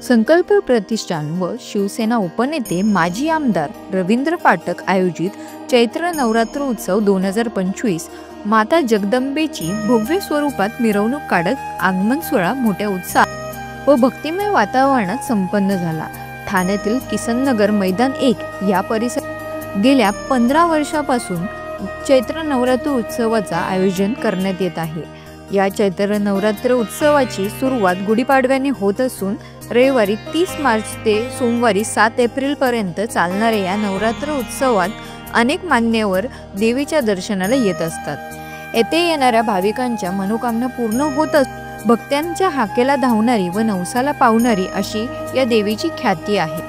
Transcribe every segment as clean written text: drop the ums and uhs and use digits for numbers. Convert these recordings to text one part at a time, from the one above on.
संकल्प प्रतिष्ठान व शिवसेना उपनेते माजी आमदार रवींद्र फाटक आयोजित चैत्र नवरात्र उत्सव 2025 माता जगदंबेची भव्य स्वरूपात मिरवणूक काढत आगमन सोहळा मोठ्या उत्साह व भक्तिमय वातावरणात संपन्न झाला। ठाण्यातील किसननगर मैदान 1 या परिसरात गेल्या 15 वर्षापासून चैत्र नवरात्र उत्सवाचा आयोजन करण्यात येत आहे। या चैत्र नवरात्र उत्सवाची सुरुवात गुढीपाडव्याने होत असून रविवारी 30 मार्च ते सोमवारी 7 एप्रिल पर्यंत चालणाऱ्या या नवरात्र उत्सवात अनेक मान्यवर देवीच्या दर्शनाला येत असतात। येथे येणाऱ्या भाविकांच्या मनोकामना पूर्ण होत भक्तांच्या हाकेला धावणारी व नवसाला पावणारी अशी या देवीची ख्याती आहे।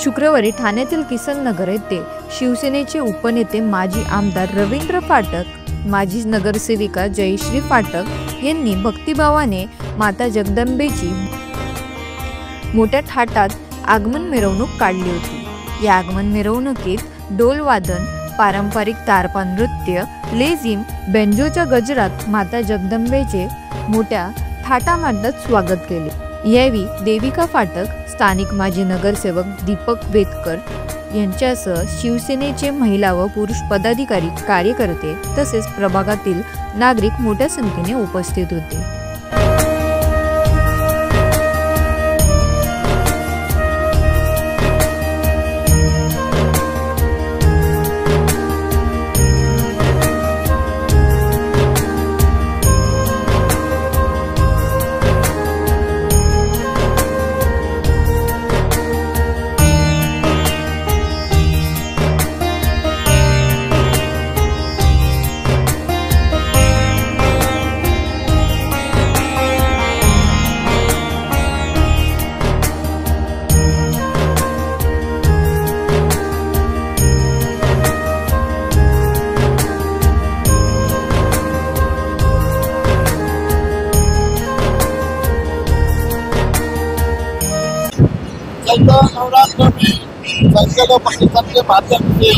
शुक्रवारी ठाण्यातील किसननगर येथे शिवसेनेचे उपनेते माजी आमदार रवींद्र फाटक, माजी नगरसेविका जयश्री फाटक यांनी भक्तिभावाने माता जगदंबेची मोठ्या थाटात आगमन मिरवणूक काढली होती। या आगमन मिरवणुकीत डोलवादन, पारंपरिक तारपा नृत्य, लेझिम, बेंजोच्या गजरात माता जगदंबेचे मोठ्या थाटामाटात स्वागत केले। यावेळी देविका फाटक, स्थानिक माजी नगरसेवक दीपक वेदकर यांच्यासह शिवसेनेचे महिला व पुरुष पदाधिकारी, कार्यकर्ते तसेच प्रभागातील नागरिक मोठ्या संख्येने उपस्थित होते। चैत्र नवरात्र में संकल्प प्रतिष्ठान के माध्यम से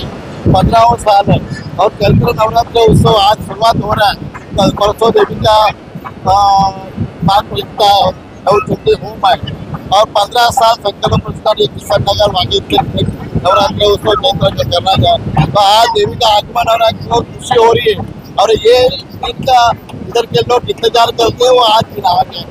15वां साल है और चैत्र नवरात्र उत्सव आज शुरुआत हो रहा है। कल परसों देवी का माघ प्रतिष्ठा होम है और 15 साल संकल्प प्रतिष्ठान किसननगर वागीर नवरात्र उत्सव चैत्र करना चाहता। तो आज देवी का आगमन और बहुत खुशी हो रही है और ये इनका इधर के लोग इंतजार करते हैं, वो आज गिनावा गया।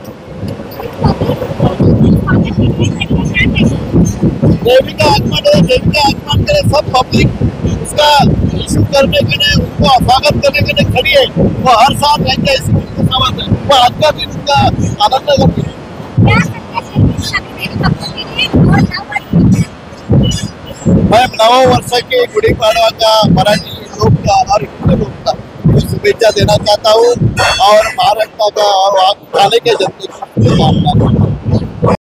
देवी का आगमन है, देवी का आगमन करे सब पब्लिक उसका इशू करने के लिए, उसको स्वागत करने के लिए खड़ी है। वो हर साल रहते हैं, इसको स्वागत है, वो आज का दिन उसका आनंद करती है। मैं नव वर्ष के गुड़ी पाड़वा का मराठी लोग का और हिंदू लोग का शुभेच्छा देना चाहता हूँ और महाराष्ट्र का और थाने के जनता को